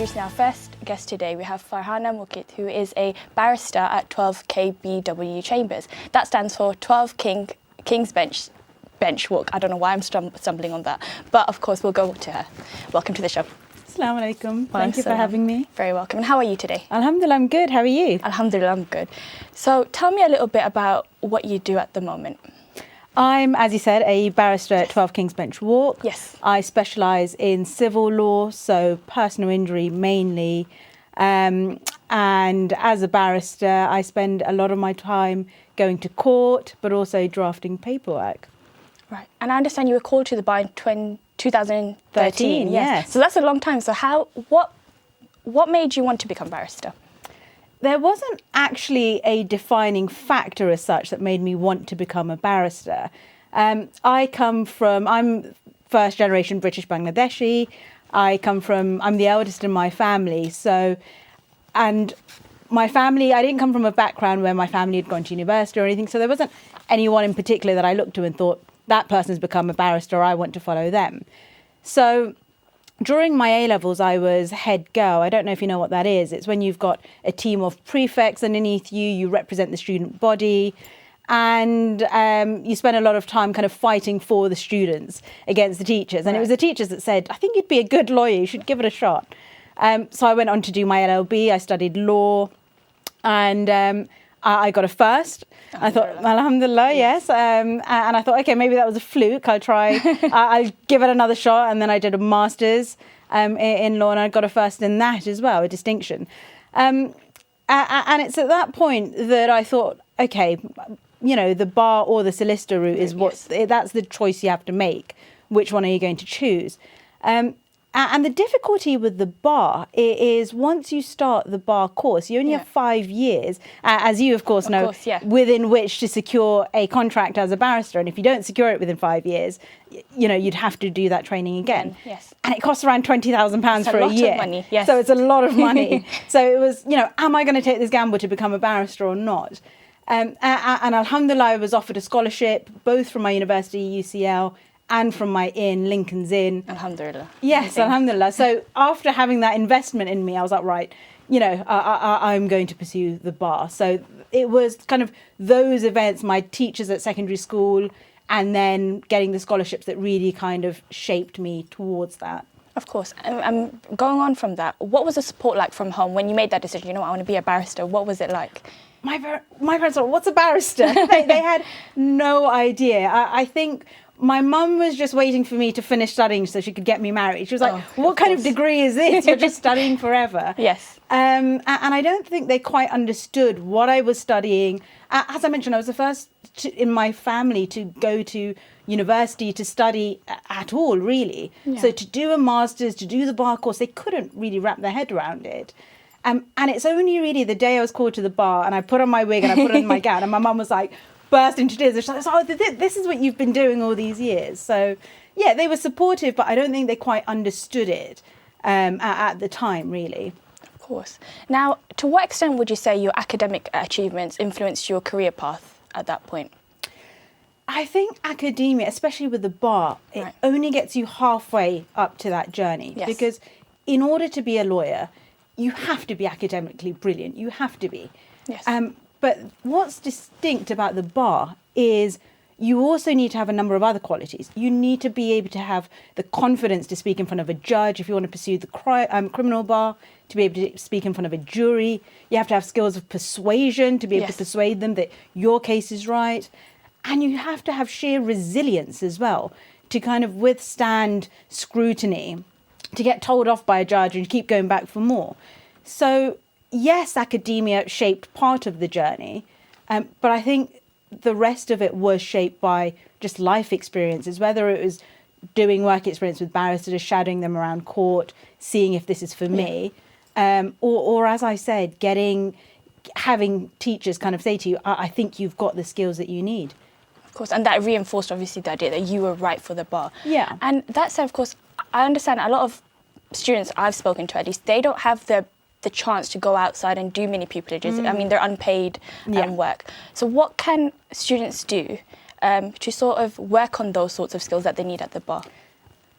introducing our first guest today. We have Farhana Mukith, who is a barrister at 12 KBW Chambers. That stands for 12 King's Bench Walk. I don't know why I'm stumbling on that, but of course we'll go to her. Welcome to the show. Assalamu alaikum. Thank you for having me. Very welcome. And how are you today? Alhamdulillah, I'm good. How are you? Alhamdulillah, I'm good. So tell me a little bit about what you do at the moment. I'm, as you said, a barrister at 12 King's Bench Walk. Yes. I specialise in civil law, so personal injury mainly. And as a barrister, I spend a lot of my time going to court, but also drafting paperwork. Right. And I understand you were called to the bar in 2013. Yes. So that's a long time. So what made you want to become barrister? There wasn't actually a defining factor as such that made me want to become a barrister. I'm first generation British Bangladeshi. I'm the eldest in my family. And my family, I didn't come from a background where my family had gone to university or anything. So there wasn't anyone in particular that I looked to and thought, that person's become a barrister, I want to follow them. So during my A-levels, I was head girl. I don't know if you know what that is. It's when you've got a team of prefects underneath you, you represent the student body, and you spend a lot of time kind of fighting for the students against the teachers. And It was the teachers that said, I think you'd be a good lawyer, you should give it a shot. So I went on to do my LLB, I studied law, and I got a first. I thought, alhamdulillah, yes. And I thought, okay, maybe that was a fluke. I'll try, I'll give it another shot. And then I did a master's in law and I got a first in that as well, a distinction. And it's at that point that I thought, okay, you know, the bar or the solicitor route is that's the choice you have to make. Which one are you going to choose? And the difficulty with the bar is once you start the bar course, you only have 5 years, as you of course know, within which to secure a contract as a barrister. And if you don't secure it within 5 years, you know, you'd have to do that training again. Yes. And it costs around £20,000 for a year. Of money, yes. So it's a lot of money. So it was, you know, am I going to take this gamble to become a barrister or not? And alhamdulillah, I was offered a scholarship, both from my university, UCL, and from my inn, Lincoln's Inn. Alhamdulillah. Yes, alhamdulillah. So after having that investment in me, I was like, right, you know, I'm going to pursue the bar. So it was kind of those events, my teachers at secondary school, and then getting the scholarships that really kind of shaped me towards that. Of course. And going on from that, what was the support like from home when you made that decision? You know, I want to be a barrister. What was it like? My parents were, what's a barrister? they had no idea. I think my mum was just waiting for me to finish studying so she could get me married. She was like, what kind of degree is this? You're just studying forever. Yes. And I don't think they quite understood what I was studying. As I mentioned, I was the first in my family to go to university to study at all, really. Yeah. So to do a master's, to do the bar course, they couldn't really wrap their head around it. And it's only really the day I was called to the bar and I put on my wig and I put on my gown and my mum was like, burst into tears. She's like, oh, this is what you've been doing all these years. So, yeah, they were supportive, but I don't think they quite understood it at the time, really. Of course. Now, to what extent would you say your academic achievements influenced your career path at that point? I think academia, especially with the bar, it only gets you halfway up to that journey. Yes. Because in order to be a lawyer, you have to be academically brilliant. You have to be. Yes. But what's distinct about the bar is you also need to have a number of other qualities. You need to be able to have the confidence to speak in front of a judge if you want to pursue the criminal bar, to be able to speak in front of a jury. You have to have skills of persuasion to be able to persuade them that your case is right. And you have to have sheer resilience as well to kind of withstand scrutiny, to get told off by a judge and keep going back for more. So yes, academia shaped part of the journey, but I think the rest of it was shaped by just life experiences, whether it was doing work experience with barristers, shadowing them around court, seeing if this is for me, or as I said, having teachers kind of say to you, I think you've got the skills that you need. Of course, and that reinforced obviously the idea that you were right for the bar. Yeah. And that said, of course, I understand a lot of students I've spoken to, at least, they don't have the chance to go outside and do mini pupilages. I mean, they're unpaid work. So what can students do to sort of work on those sorts of skills that they need at the bar?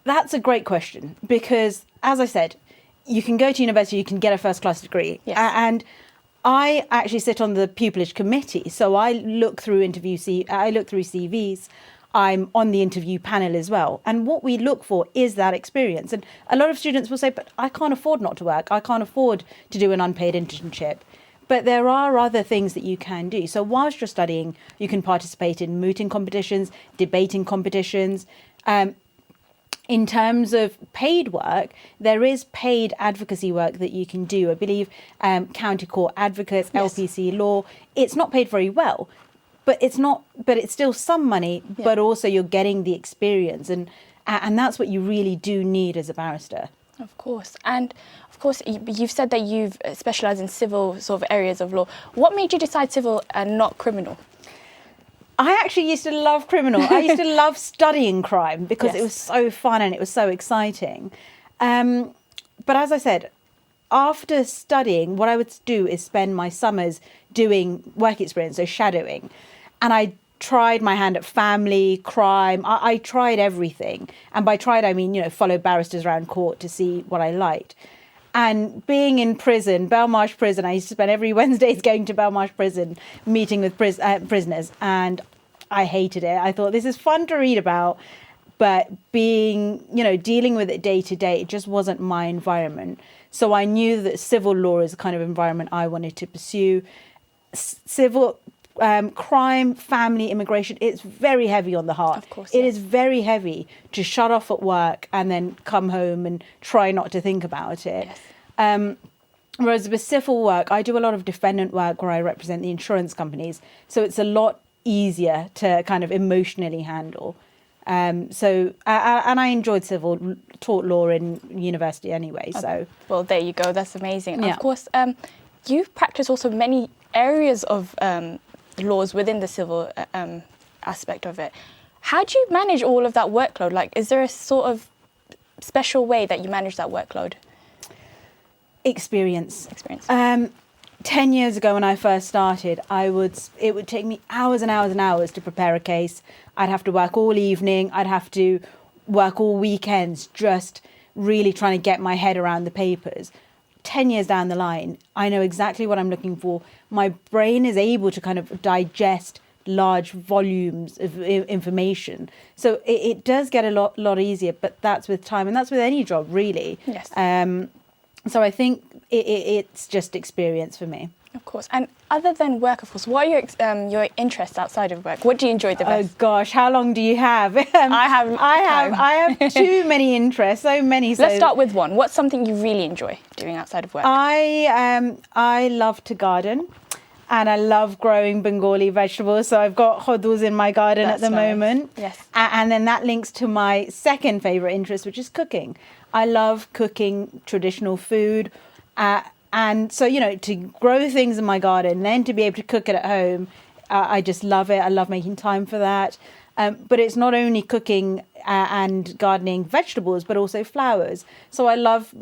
That's a great question because, as I said, you can go to university, you can get a first class degree. Yes. And I actually sit on the pupillage committee, so I look through CVs. I'm on the interview panel as well. And what we look for is that experience. And a lot of students will say, but I can't afford not to work. I can't afford to do an unpaid internship. But there are other things that you can do. So whilst you're studying, you can participate in mooting competitions, debating competitions. In terms of paid work, there is paid advocacy work that you can do. I believe county court advocates, Yes. LPC law, it's not paid very well. But it's still some money, but also you're getting the experience. And that's what you really do need as a barrister. Of course. And of course, you've said that you've specialised in civil sort of areas of law. What made you decide civil and not criminal? I actually used to love criminal. I used to love studying crime because Yes. it was so fun and it was so exciting. But as I said, after studying, what I would do is spend my summers doing work experience, so shadowing. And I tried my hand at family, crime. I tried everything. And by tried, I mean, follow barristers around court to see what I liked. And being in prison, Belmarsh prison, I used to spend every Wednesdays going to Belmarsh prison, meeting with prisoners. And I hated it. I thought, this is fun to read about. But dealing with it day to day, it just wasn't my environment. So I knew that civil law is the kind of environment I wanted to pursue. Civil crime, family, immigration, it's very heavy on the heart. Of course, It yes. is very heavy to shut off at work and then come home and try not to think about it. Yes. Whereas with civil work, I do a lot of defendant work where I represent the insurance companies. So it's a lot easier to kind of emotionally handle. And I enjoyed taught law in university anyway. So Well, there you go. That's amazing. Yeah. Of course, you practice also many areas of laws within the civil aspect of it. How do you manage all of that workload? Like, is there a sort of special way that you manage that workload? experience. 10 years ago when I first started, it would take me hours and hours and hours to prepare a case. I'd have to work all evening. I'd have to work all weekends, just really trying to get my head around the papers. 10 years down the line, I know exactly what I'm looking for. My brain is able to kind of digest large volumes of information. So it does get a lot easier, but that's with time, and that's with any job, really. Yes. So I think it's just experience for me. Of course. And other than work, of course, what are your interests outside of work? What do you enjoy the best? Oh gosh, how long do you have? I have too many interests, so many. Let's start with one. What's something you really enjoy doing outside of work? I love to garden, and I love growing Bengali vegetables. So I've got hodus in my garden at the moment. Yes. And then that links to my second favourite interest, which is cooking. I love cooking traditional food. And so, to grow things in my garden, then to be able to cook it at home, I just love it. I love making time for that. But it's not only cooking and gardening vegetables, but also flowers. So I love,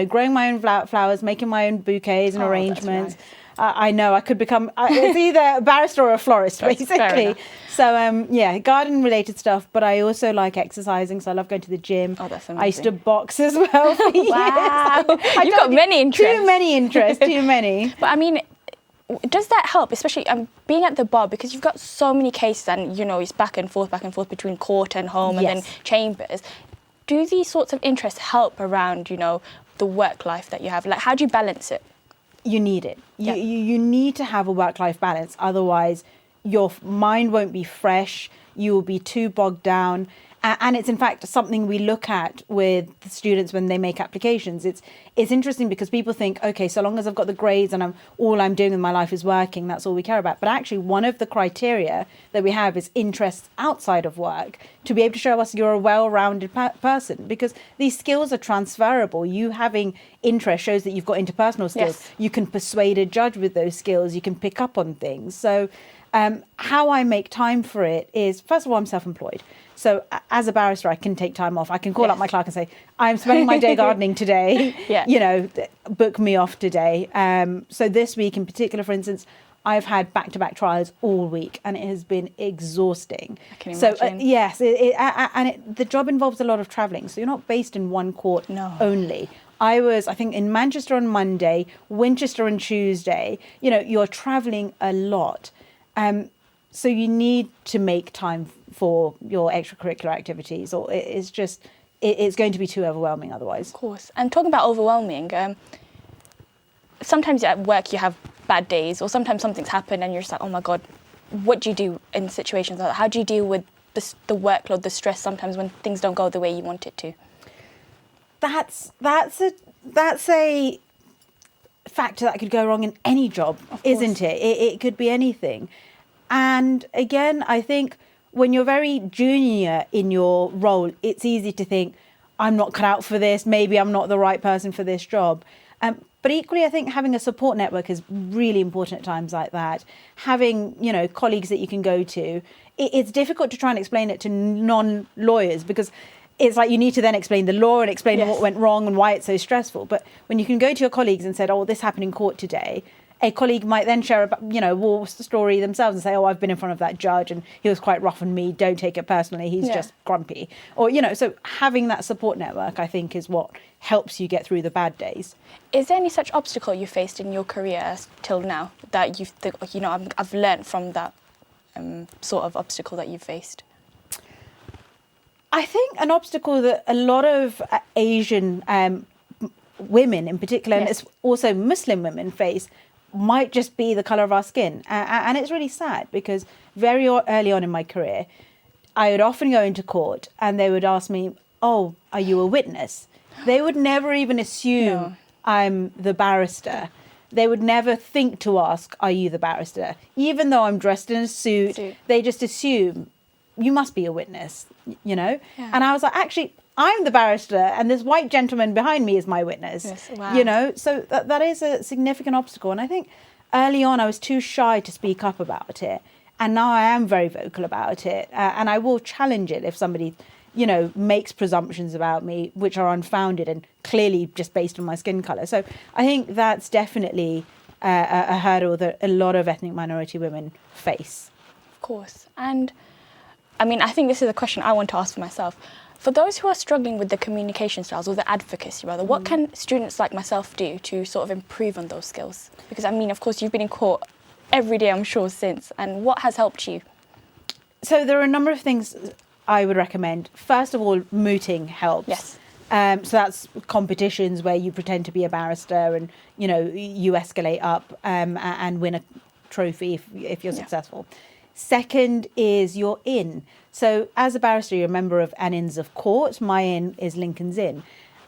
growing my own flowers, making my own bouquets and arrangements. That's nice. I know I could become it's either a barrister or a florist, Fair basically. enough. So garden related stuff, but I also like exercising, so I love going to the gym. Oh, that's amazing. I used to box as well for years. Wow. You've got many interests. Too many interests, too many. But I mean, does that help, especially being at the bar, because you've got so many cases and, it's back and forth between court and home and then chambers. Do these sorts of interests help around, the work life that you have? Like, how do you balance it? You need it. You need to have a work-life balance. Otherwise, your mind won't be fresh. You will be too bogged down. And it's in fact something we look at with the students when they make applications. It's interesting because people think, okay, so long as I've got the grades and all I'm doing in my life is working, that's all we care about. But actually, one of the criteria that we have is interests outside of work to be able to show us you're a well-rounded person, because these skills are transferable. You having interest shows that you've got interpersonal skills. Yes. You can persuade a judge with those skills. You can pick up on things. So how I make time for it is, first of all, I'm self-employed. So as a barrister, I can take time off. I can call up my clerk and say, I'm spending my day gardening today. Book me off today. So this week in particular, for instance, I've had back-to-back trials all week, and it has been exhausting. I can So imagine. yes, the job involves a lot of travelling. So you're not based in one court No. only. I was, I think, in Manchester on Monday, Winchester on Tuesday. You know, you're travelling a lot. So you need to make time for your extracurricular activities, or it's going to be too overwhelming otherwise. Of course. And talking about overwhelming, sometimes at work you have bad days, or sometimes something's happened and you're just like, oh my God, what do you do in situations like that? How do you deal with the workload, the stress sometimes when things don't go the way you want it to? That's a factor that could go wrong in any job, isn't it? It could be anything. And again, I think when you're very junior in your role, it's easy to think, I'm not cut out for this, maybe I'm not the right person for this job. But equally, I think having a support network is really important at times like that. Having, you know, colleagues that you can go to. It's difficult to try and explain it to non-lawyers, because it's like you need to then explain the law and explain what went wrong and why it's so stressful. But when you can go to your colleagues and say, oh, this happened in court today, a colleague might then share a war story themselves and say, oh, I've been in front of that judge and he was quite rough on me. Don't take it personally. He's just grumpy. Or, you know, so having that support network, I think, is what helps you get through the bad days. Is there any such obstacle you faced in your career till now that you think, you know, I've learned from that sort of obstacle that you've faced? I think an obstacle that a lot of Asian women in particular, and also Muslim women face, might just be the colour of our skin. And it's really sad, because very early on in my career, I would often go into court and they would ask me, oh, are you a witness? They would never even assume I'm the barrister. They would never think to ask, are you the barrister? Even though I'm dressed in a suit. They just assume you must be a witness, you know? Yeah. And I was like, actually, I'm the barrister and this white gentleman behind me is my witness. Yes, wow. You know, so that is a significant obstacle. And I think early on I was too shy to speak up about it. And now I am very vocal about it. And I will challenge it if somebody, you know, makes presumptions about me which are unfounded and clearly just based on my skin colour. So I think that's definitely a hurdle that a lot of ethnic minority women face. Of course. And I mean, I think this is a question I want to ask for myself. For those who are struggling with the communication styles, or the advocacy rather, what can students like myself do to sort of improve on those skills? Because I mean, of course, you've been in court every day, I'm sure, since. And what has helped you? So there are a number of things I would recommend. First of all, mooting helps. Yes. So that's competitions where you pretend to be a barrister and, you know, you escalate up and win a trophy if you're successful. Second is your inn. So as a barrister, you're a member of an Inns of Court. My inn is Lincoln's Inn.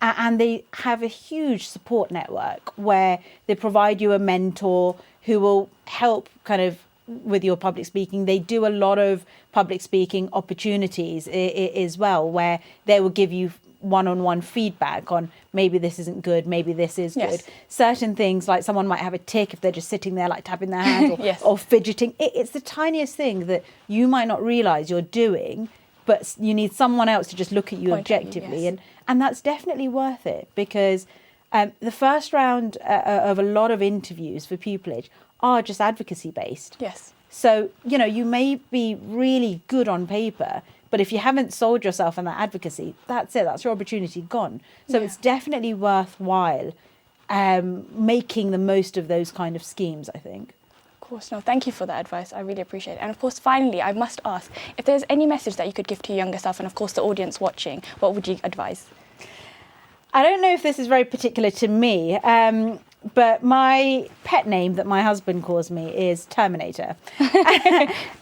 And they have a huge support network where they provide you a mentor who will help kind of with your public speaking. They do a lot of public speaking opportunities as well, where they will give you one-on-one feedback on maybe this isn't good, maybe this is good. Certain things, like someone might have a tic if they're just sitting there like tapping their hands or fidgeting. It's the tiniest thing that you might not realise you're doing, but you need someone else to just look at you objectively. And that's definitely worth it, because the first round of a lot of interviews for pupillage are just advocacy based. Yes. So, you know, you may be really good on paper, but if you haven't sold yourself in that advocacy, that's it. That's your opportunity gone. So it's definitely worthwhile making the most of those kind of schemes, I think. Of course. No, thank you for that advice. I really appreciate it. And of course, finally, I must ask, if there's any message that you could give to your younger self, and of course the audience watching, what would you advise? I don't know if this is very particular to me, but my pet name that my husband calls me is Terminator.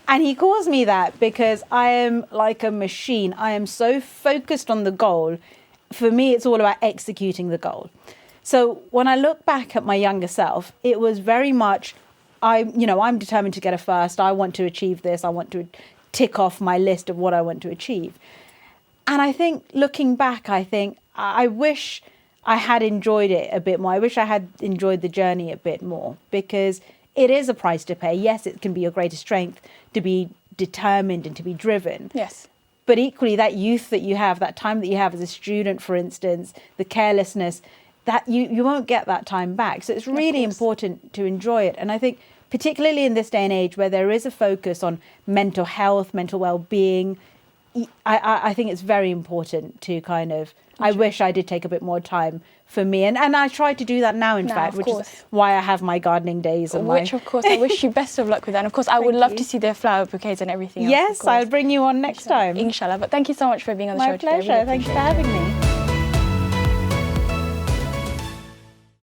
And he calls me that because I am like a machine. I am so focused on the goal. For me, it's all about executing the goal. So when I look back at my younger self, it was very much, I'm determined to get a first. I want to achieve this. I want to tick off my list of what I want to achieve. And I think looking back, I wish I had enjoyed it a bit more. I wish I had enjoyed the journey a bit more, because it is a price to pay. Yes, it can be your greatest strength to be determined and to be driven. Yes. But equally, that youth that you have, that time that you have as a student, for instance, the carelessness, that you won't get that time back. So it's really important to enjoy it. And I think particularly in this day and age where there is a focus on mental health, mental well-being, I think it's very important to kind of, I wish I did take a bit more time for me. And I try to do that now, in fact, which is why I have my gardening days. And which, of course, I wish you best of luck with that. And, of course, I would love to see the flower bouquets and everything else. Yes, I'll bring you on next time. Inshallah. But thank you so much for being on the show today. My pleasure. Thanks for having me.